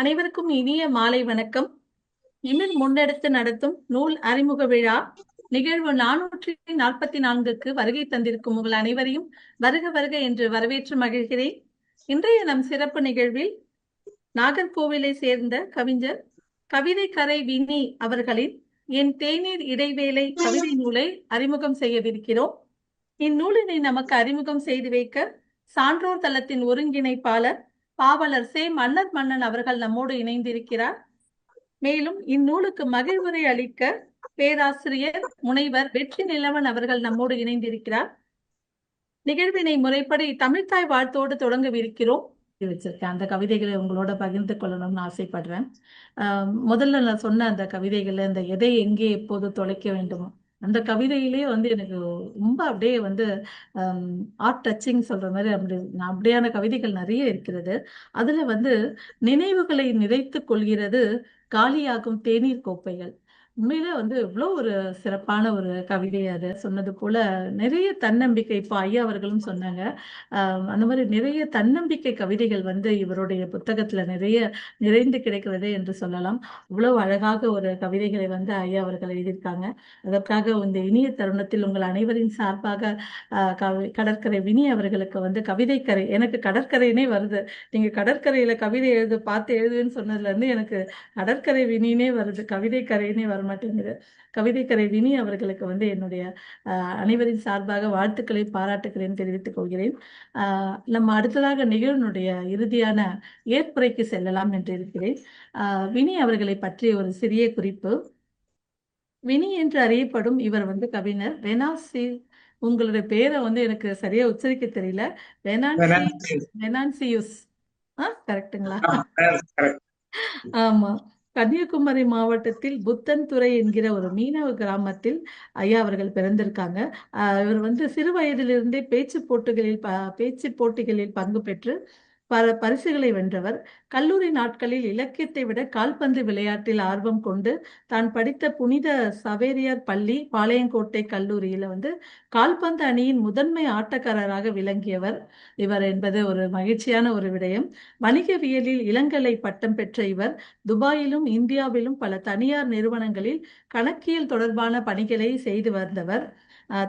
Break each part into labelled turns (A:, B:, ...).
A: அனைவருக்கும் இனிய மாலை வணக்கம். இமிர் முன்னெடுத்து நடத்தும் நூல் அறிமுக விழா நிகழ்வு 444க்கு வருகை தந்திருக்கும் உங்கள் அனைவரையும் வருக வருக என்று வரவேற்று மகிழ்கிறேன். இன்றைய நம் சிறப்பு நிகழ்வில் நாகர்கோவிலை சேர்ந்த கவிஞர் கவிதை கரை வினி அவர்களின் என் தேநீர் இடைவேளை கவிதை நூலை அறிமுகம் செய்யவிருக்கிறோம். இந்நூலினை நமக்கு அறிமுகம் செய்து வைக்க சான்றோர் தளத்தின் ஒருங்கிணைப்பாளர் பாவலர் சே மன்னர் மன்னன் அவர்கள் நம்மோடு இணைந்திருக்கிறார். மேலும் இந்நூலுக்கு மகிழ்வுரை அளிக்க பேராசிரியர் முனைவர் வெற்றி நிலவன் அவர்கள் நம்மோடு இணைந்திருக்கிறார். நிகழ்வினை முறைப்படி தமிழ்த்தாய் வாழ்த்தோடு தொடங்கவிருக்கிறோம். வச்சிருக்கேன் அந்த கவிதைகளை உங்களோட பகிர்ந்து கொள்ளணும்னு ஆசைப்படுறேன். முதல்ல நான் சொன்ன அந்த கவிதைகள்ல இந்த எதை எங்கே எப்போது தொலைக்க வேண்டுமோ அந்த கவிதையிலே எனக்கு ரொம்ப அப்படியே ஆர்ட் டச்சிங் சொல்ற மாதிரி அப்படியான கவிதைகள் நிறைய இருக்கிறது. அதுல நினைவுகளை நிறைத்துக் கொள்கிறது காலியாகும் தேநீர் கோப்பைகள். உண்மையில இவ்வளோ ஒரு சிறப்பான ஒரு கவிதை. அது சொன்னது போல நிறைய தன்னம்பிக்கை, இப்போ ஐயா அவர்களும் சொன்னாங்க, அந்த மாதிரி நிறைய தன்னம்பிக்கை கவிதைகள் இவருடைய புத்தகத்துல நிறைய நிறைந்து கிடைக்கிறது என்று சொல்லலாம். இவ்வளவு அழகாக ஒரு கவிதைகளை ஐயா அவர்கள் எழுதியிருக்காங்க. அதற்காக இந்த இனிய தருணத்தில் உங்கள் அனைவரின் சார்பாக கடற்கரை வினி அவர்களுக்கு கவிதைக்கரை, எனக்கு கடற்கரைனே வருது. நீங்க கடற்கரையில கவிதை பார்த்து எழுதுன்னு சொன்னதுல இருந்து எனக்கு கடற்கரை வினினே வருது, கவிதை கரைனே வர மாட்டேங்குது. கவிதைக்கரை வினி அவர்களுக்கு என்னுடைய அனைவரின் சார்பாக வாழ்த்துக்களை பாராட்டுகிறேன் தெரிவித்துக் கொள்கிறேன். நம்ம அடுத்ததாக நிகழ்வுடைய இறுதியான ஏற்புரைக்கு செல்லலாம் என்று இருக்கிறேன். வினி அவர்களை பற்றிய ஒரு சிறிய குறிப்பு. வினி என்று அறியப்படும் இவர் கவிஞர் வெனாசி. உங்களுடைய பேரை எனக்கு சரியா உச்சரிக்க தெரியல. வெனான்சியுஸ் கரெக்டுங்களா? ஆமா. கன்னியாகுமரி மாவட்டத்தில் புத்தன்துறை என்கிற ஒரு மீனவ கிராமத்தில் ஐயா அவர்கள் பிறந்திருக்காங்க. இவர் சிறு வயதிலிருந்தே பேச்சு போட்டிகளில் பங்கு பெற்று பல பரிசுகளை வென்றவர். கல்லூரி நாட்களில் இலக்கியத்தை விட கால்பந்து விளையாட்டில் ஆர்வம் கொண்டு தான் படித்த புனித சவேரியார் பள்ளி பாளையங்கோட்டை கல்லூரியில கால்பந்து அணியின் முதன்மை ஆட்டக்காரராக விளங்கியவர் இவர் என்பது ஒரு மகிழ்ச்சியான ஒரு விடயம். வணிகவியலில் இளங்கலை பட்டம் பெற்ற இவர் துபாயிலும் இந்தியாவிலும் பல தனியார் நிறுவனங்களில் கணக்கியல் தொடர்பான பணிகளை செய்து வந்தவர்.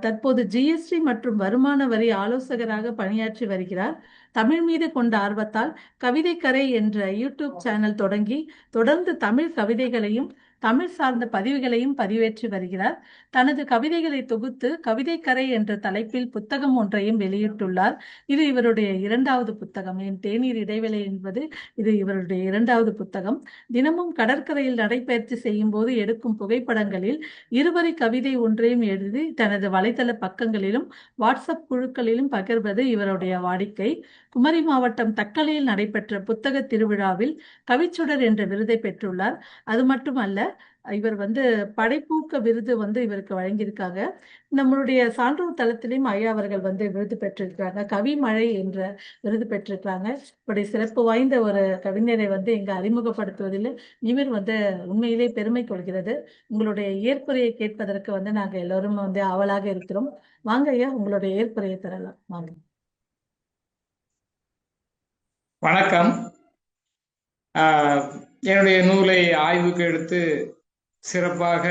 A: தற்போது ஜிஎஸ்டி மற்றும் வருமான வரி ஆலோசகராக பணியாற்றி வருகிறார். தமிழ் மீது கொண்ட ஆர்வத்தால் கவிதைக்கரை என்ற யூடியூப் சேனல் தொடங்கி தொடர்ந்து தமிழ் கவிதைகளையும் தமிழ் சார்ந்த பதிவுகளையும் பதிவேற்றி வருகிறார். தனது கவிதைகளை தொகுத்து கவிதைக்கரை என்ற தலைப்பில் புத்தகம் ஒன்றையும் வெளியிட்டுள்ளார். இது இவருடைய 2வது புத்தகம். என் தேநீர் இடைவேளை என்பது இது இவருடைய 2வது புத்தகம். தினமும் கடற்கரையில் நடைபயிற்சி செய்யும் போது எடுக்கும் புகைப்படங்களில் இருவரி கவிதை ஒன்றையும் எழுதி தனது வலைதள பக்கங்களிலும் வாட்ஸ்அப் குழுக்களிலும் பகிர்வது இவருடைய வாடிக்கை. குமரி மாவட்டம் தக்கலையில் நடைபெற்ற புத்தக திருவிழாவில் கவிச்சுடர் என்ற விருதை பெற்றுள்ளார். அது மட்டுமல்ல, இவர் படைப்பூக்க விருது இவருக்கு வழங்கியிருக்காங்க. நம்மளுடைய சான்றோர் தளத்திலையும் ஐயா அவர்கள் விருது பெற்றிருக்கிறாங்க. கவிமழை என்ற விருது பெற்றிருக்கிறாங்க. இப்படி சிறப்பு வாய்ந்த ஒரு கவிஞரை இங்க அறிமுகப்படுத்துவதில் நிமிர் உண்மையிலே பெருமை கொள்கிறது. உங்களுடைய ஏற்புரையை கேட்பதற்கு நாங்க எல்லோரும் ஆவலாக இருக்கிறோம். வாங்க ஐயா, உங்களுடைய ஏற்புரையை தரலாம். வாங்க.
B: வணக்கம். என்னுடைய நூலை ஆய்வுக்கு எடுத்து சிறப்பாக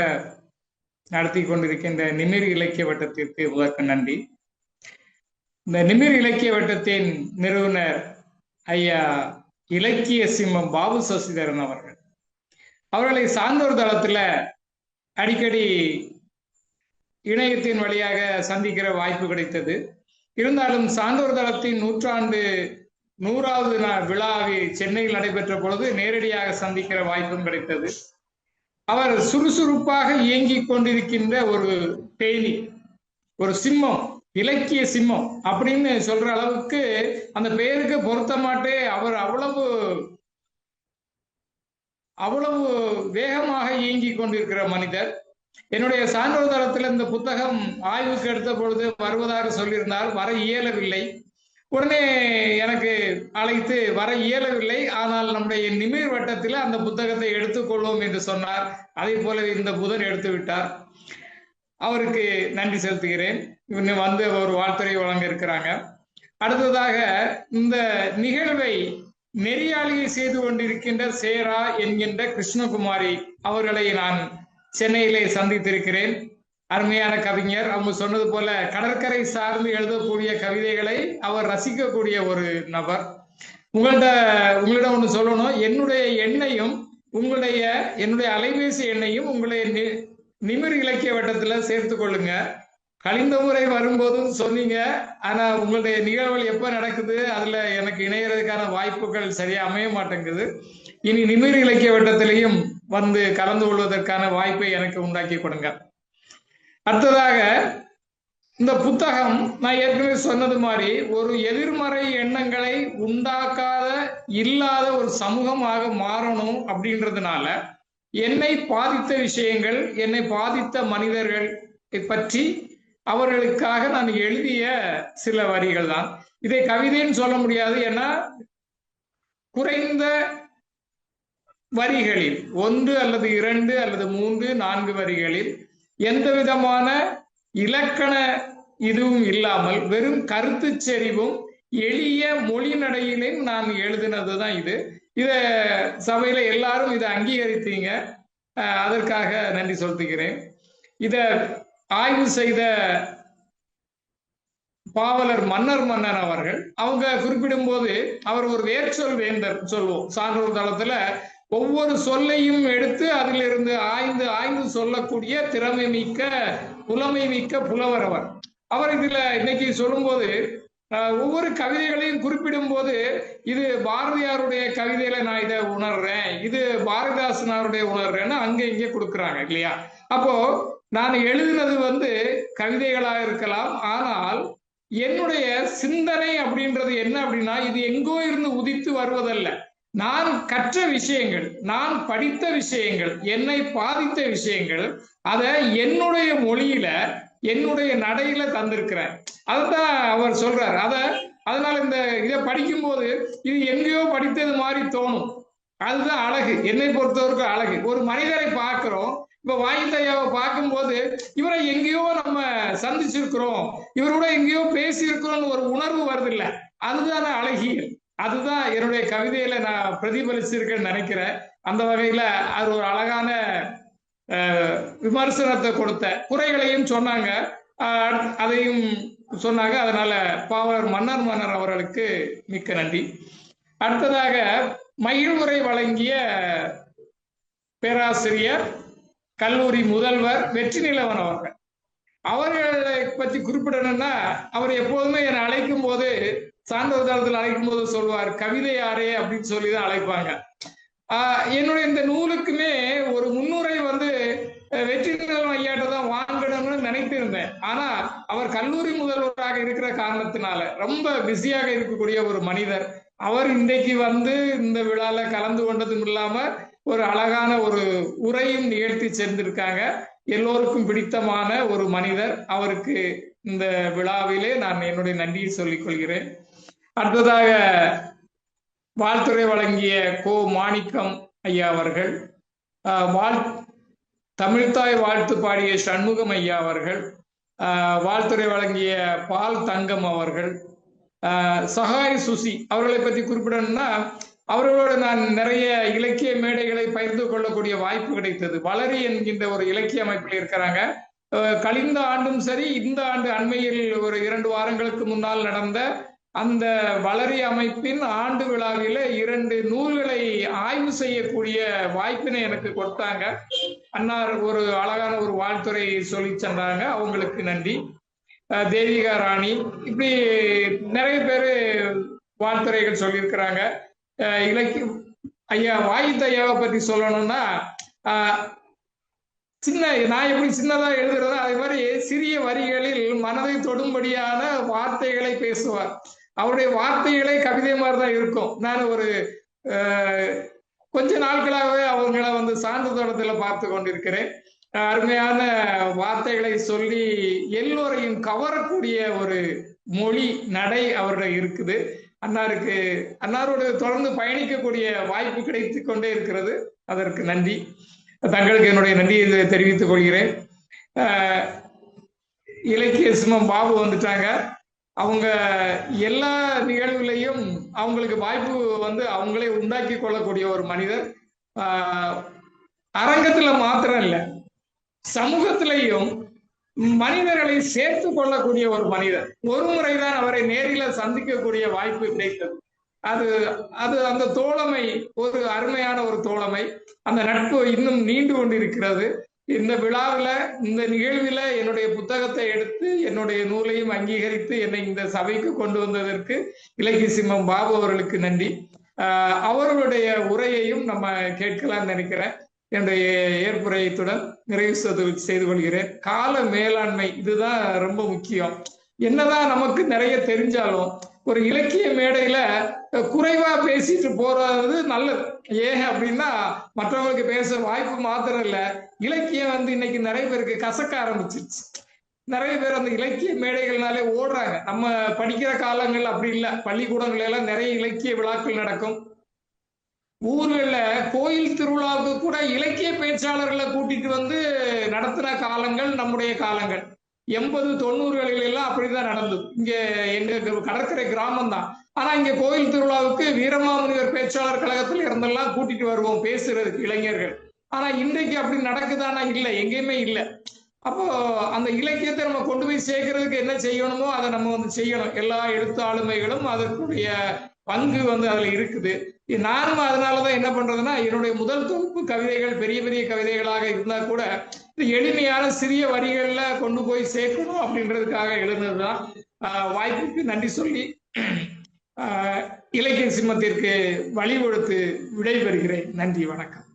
B: நடத்தி கொண்டிருக்கின்ற நிமிர் இலக்கிய வட்டத்திற்கு முதற்கு நன்றி. இந்த நிமிர் இலக்கிய வட்டத்தின் நிறுவனர் ஐயா இலக்கிய சிம்மம் பாபு சசிதரன் அவர்களை சான்றோர் தளத்துல அடிக்கடி இணையத்தின் வழியாக சந்திக்கிற வாய்ப்பு கிடைத்தது. இருந்தாலும் சான்றோர் தளத்தின் 100வது விழாவில் சென்னையில் நடைபெற்ற பொழுது நேரடியாக சந்திக்கிற வாய்ப்பும் கிடைத்தது. அவர் சுறுசுறுப்பாக இயங்கிக் கொண்டிருக்கின்ற ஒரு தேனி, ஒரு சிம்மம், இலக்கிய சிம்மம் அப்படின்னு சொல்ற அளவுக்கு அந்த பெயருக்கு பொருத்தமாட்டே அவர் அவ்வளவு வேகமாக இயங்கிக் கொண்டிருக்கிற மனிதர். என்னுடைய சான்றோர் தளத்தில் இந்த புத்தகம் ஆய்வுக்கு எடுத்த பொழுது வருவதாக சொல்லியிருந்தால் வர இயலவில்லை. உடனே எனக்கு அழைத்து வர இயலவில்லை, ஆனால் நம்முடைய நிமிர் வட்டத்தில் அந்த புத்தகத்தை எடுத்துக்கொள்வோம் என்று சொன்னார். அதே போல இந்த புதன் எடுத்து விட்டார். அவருக்கு நன்றி செலுத்துகிறேன். ஒரு வாழ்த்துறை வழங்க இருக்கிறாங்க. அடுத்ததாக இந்த நிகழ்வை நெறியாளியை செய்து கொண்டிருக்கின்ற சேரா என்கின்ற கிருஷ்ணகுமாரி அவர்களை நான் சென்னையிலே சந்தித்திருக்கிறேன். அருமையான கவிஞர். அவங்க சொன்னது போல கடற்கரை சார்ந்து எழுதக்கூடிய கவிதைகளை அவர் ரசிக்கக்கூடிய ஒரு நபர். உங்களிடம் ஒன்று சொல்லணும். என்னுடைய எண்ணையும் என்னுடைய அலைபேசி எண்ணையும் உங்களுடைய நிமிர் இலக்கிய வட்டத்துல சேர்த்து கொள்ளுங்க. கழிந்த முறை வரும்போதும் சொன்னீங்க, ஆனா உங்களுடைய நிகழ்வுகள் எப்ப நடக்குது அதுல எனக்கு இணையறதுக்கான வாய்ப்புகள் சரியா அமைய மாட்டேங்குது. இனி நிமிர் இலக்கிய வட்டத்திலையும் வந்து கலந்து கொள்வதற்கான வாய்ப்பை எனக்கு உண்டாக்கி கொடுங்க. அடுத்ததாக, இந்த புத்தகம் நான் ஏற்கனவே சொன்னது மாதிரி ஒரு எதிர்மறை எண்ணங்களை உண்டாக்காத இல்லாத ஒரு சமூகமாக மாறணும் அப்படின்றதுனால என்னை பாதித்த விஷயங்கள், என்னை பாதித்த மனிதர்கள் பற்றி அவர்களுக்காக நான் எழுதிய சில வரிகள் தான். இதை கவிதைன்னு சொல்ல முடியாது. ஏன்னா குறைந்த வரிகளில் 1 அல்லது 2 அல்லது 3 4 வரிகளில் எந்த விதமான இலக்கண இதுவும் இல்லாமல் வெறும் கருத்து செறிவும் எளிய மொழி நடையிலும் நான் எழுதினதுதான் இது. இத சபையில எல்லாரும் இதை அங்கீகரித்தீங்க. அதற்காக நன்றி செலுத்துகிறேன். இத ஆய்வு செய்த பாவலர் மன்னர் அவர்கள் அவங்க குறிப்பிடும் போது அவர் ஒரு வேர்ச்சொல் வேந்தர் சொல்லுவோம். சான்றோர் தளத்துல ஒவ்வொரு சொல்லையும் எடுத்து அதிலிருந்து ஆய்ந்து சொல்லக்கூடிய திறமை மிக்க புலமை மிக்க புலவர் அவர் இதுல இன்னைக்கு சொல்லும்போது ஒவ்வொரு கவிதைகளையும் குறிப்பிடும் போது இது பாரதியாருடைய கவிதையில நான் இதை உணர்றேன், இது பாரதிதாசனாருடைய உணர்றேன்னு அங்க இங்கே கொடுக்குறாங்க இல்லையா. அப்போ நான் எழுதினது கவிதைகளாக இருக்கலாம், ஆனால் என்னுடைய சிந்தனை அப்படின்றது என்ன அப்படின்னா இது எங்கோ இருந்து உதித்து வருவதல்ல. நான் கற்ற விஷயங்கள், நான் படித்த விஷயங்கள், என்னை பாதித்த விஷயங்கள், அதை என்னுடைய மொழியில என்னுடைய நடையில தந்திருக்கிறேன். அதைத்தான் அவர் சொல்றார். அதனால இதை படிக்கும் போது இது எங்கேயோ படித்தது மாதிரி தோணும். அதுதான் அழகு, என்னை பொறுத்தவரைக்கும் அழகு. ஒரு மனிதரை பார்க்கிறோம், இப்ப வாயித்தையாவை பார்க்கும் போது இவரை எங்கேயோ நம்ம சந்திச்சிருக்கிறோம், இவரோட எங்கேயோ பேசி இருக்கிறோம்னு ஒரு உணர்வு வருது இல்ல, அதுதான அழகியல். அதுதான் என்னுடைய கவிதையில நான் பிரதிபலிச்சிருக்கேன்னு நினைக்கிறேன். அந்த வகையில அது ஒரு அழகான விமர்சனத்தை கொடுத்த, குறைகளையும் சொன்னாங்க, அதையும் சொன்னாங்க. அதனால பாவலர் மன்னர் அவர்களுக்கு மிக்க நன்றி. அடுத்ததாக மகிழ்வுரை வழங்கிய பேராசிரியர் கல்லூரி முதல்வர் வெற்றி நிலவன் அவர்களை பற்றி குறிப்பிடணும்னா, அவர் எப்போதுமே என்னை அழைக்கும் போது, சான்றோர் தளத்தில் அழைக்கும் போது சொல்வார், கவிதை யாரே அப்படின்னு சொல்லிதான் அழைப்பாங்க. என்னுடைய இந்த நூலுக்குமே ஒரு முன்னுரை வெற்றி நிலவன் ஐயாட்ட தான் வாங்கணும்னு நினைத்து இருந்தேன். ஆனா அவர் கல்லூரி முதல்வராக இருக்கிற காரணத்தினால ரொம்ப பிஸியாக இருக்கக்கூடிய ஒரு மனிதர். அவர் இன்றைக்கு இந்த விழால கலந்து கொண்டதும் இல்லாம ஒரு அழகான ஒரு உரையும் நிகழ்த்தி சேர்ந்திருக்காங்க. எல்லோருக்கும் பிடித்தமான ஒரு மனிதர். அவருக்கு இந்த விழாவிலே நான் என்னுடைய நன்றியை சொல்லிக் கொள்கிறேன். அடுத்ததாக வாழ்த்துரை வழங்கிய கோ மாணிக்கம் ஐயா அவர்கள், தமிழ்தாய் வாழ்த்து பாடிய சண்முகம் ஐயா அவர்கள், வாழ்த்துரை வழங்கிய பால் தங்கம் அவர்கள், சகாய் சுசி அவர்களை பற்றி குறிப்பிடணும்னா, அவர்களோடு நான் நிறைய இலக்கிய மேடைகளை பகிர்ந்து கொள்ளக்கூடிய வாய்ப்பு கிடைத்தது. வளரி என்கின்ற ஒரு இலக்கிய அமைப்பில் இருக்கிறாங்க. கழிந்த ஆண்டும் சரி, இந்த ஆண்டு அண்மையில் ஒரு 2 வாரங்களுக்கு முன்னால் நடந்த அந்த வளரி அமைப்பின் ஆண்டு விழாவில 2 நூல்களை ஆய்வு செய்யக்கூடிய வாய்ப்பினை எனக்கு கொடுத்தாங்க. அன்னார் ஒரு அழகான ஒரு வாழ்த்துறை சொல்லி சென்றாங்க, அவங்களுக்கு நன்றி. தேவிகா ராணி, இப்படி நிறைய பேர் வாழ்த்துறைகள் சொல்லியிருக்கிறாங்க. இலக்கியம் ஐயா வாயித்தையாவை பற்றி சொல்லணும்னா, நான் எப்படி சின்னதா எழுதுறதோ அதே மாதிரி சிறிய வரிகளில் மனதை தொடும்படியான வார்த்தைகளை பேசுவார். அவருடைய வார்த்தைகளே கவிதை மாதிரிதான் இருக்கும். நான் ஒரு கொஞ்ச நாட்களாகவே அவங்கள சான்றுதளத்துல பார்த்து கொண்டிருக்கிறேன். அருமையான வார்த்தைகளை சொல்லி எல்லோரையும் கவரக்கூடிய ஒரு மொழி நடை அவருடைய இருக்குது. அன்னாரோடு தொடர்ந்து பயணிக்கக்கூடிய வாய்ப்பு கிடைத்து கொண்டே இருக்கிறது. அதற்கு நன்றி. தங்களுக்கு என்னுடைய நன்றியை தெரிவித்துக் கொள்கிறேன். இலக்கிய சிம்மம் பாபு வந்துட்டாங்க. அவங்க எல்லா நிகழ்வுலையும் அவங்களுக்கு வாய்ப்பு அவங்களே உண்டாக்கி கொள்ளக்கூடிய ஒரு மனிதர். அரங்கத்துல மாத்திரம் இல்ல, சமூகத்திலையும் மனிதர்களை சேர்த்து கொள்ளக்கூடிய ஒரு மனிதர். ஒரு முறைதான் அவரை நேரில சந்திக்கக்கூடிய வாய்ப்பு கிடைத்தது. அது அது அந்த தோழமை ஒரு அருமையான ஒரு தோழமை. அந்த நட்பு இன்னும் நீண்டு கொண்டிருக்கிறது. இந்த விழாவில, இந்த நிகழ்வில என்னுடைய புத்தகத்தை எடுத்து என்னுடைய நூலையும் அங்கீகரித்து என்னை இந்த சபைக்கு கொண்டு வந்ததற்கு இலக்கிய சிம்மம் பாபு அவர்களுக்கு நன்றி. அவர்களுடைய உரையையும் நம்ம கேட்கலாம்னு நினைக்கிறேன். என்னுடைய ஏற்புரையத்துடன் நிறைவு செய்து கொள்கிறேன். கால மேலாண்மை இதுதான் ரொம்ப முக்கியம். என்னதான் நமக்கு நிறைய தெரிஞ்சாலும் ஒரு இலக்கிய மேடையில குறைவா பேசிட்டு போறது நல்லது. ஏன் அப்படின்னா, மற்றவங்களுக்கு பேச வாய்ப்பு மாத்திரம் இல்ல, இலக்கியம் இன்னைக்கு நிறைய பேருக்கு கசக்க ஆரம்பிச்சிருச்சு. நிறைய பேர் அந்த இலக்கிய மேடைகள்னாலே ஓடுறாங்க. நம்ம படிக்கிற காலங்கள் அப்படி இல்லை. பள்ளிக்கூடங்கள் எல்லாம் நிறைய இலக்கிய விழாக்கள் நடக்கும். ஊர்கள்ல கோயில் திருவிழாவுக்கு கூட இலக்கிய பேச்சாளர்களை கூட்டிட்டு நடத்தின காலங்கள் நம்முடைய காலங்கள். 80, 90களில் எல்லாம் அப்படிதான் நடந்தது. இங்க எங்க கடற்கரை கிராமம் தான். ஆனா இங்க கோயில் திருவிழாவுக்கு வீரமாமுனிவர் பேச்சாளர் கழகத்தில் இருந்தெல்லாம் கூட்டிட்டு வருவோம் பேசுறதுக்கு இளைஞர்கள். ஆனா இன்றைக்கு அப்படி நடக்குதானா? இல்லை, எங்கேயுமே இல்லை. அப்போ அந்த இலக்கியத்தை நம்ம கொண்டு போய் சேர்க்கறதுக்கு என்ன செய்யணுமோ அதை நம்ம செய்யணும். எல்லா எழுத்து ஆளுமைகளும் அதற்குரிய பங்கு அதுல இருக்குது. நானும் அதனாலதான் என்ன பண்றதுன்னா, என்னுடைய முதல் தொகுப்பு கவிதைகள் பெரிய பெரிய கவிதைகளாக இருந்தா கூட எளிமையான சிறிய வரிகள்ல கொண்டு போய் சேர்க்கணும் அப்படின்றதுக்காக எழுதுனதுதான். வாய்ப்புக்கு நன்றி சொல்லி இலக்கிய சிம்மத்திற்கு வழிகொடுத்து விடைபெறுகிறேன். நன்றி, வணக்கம்.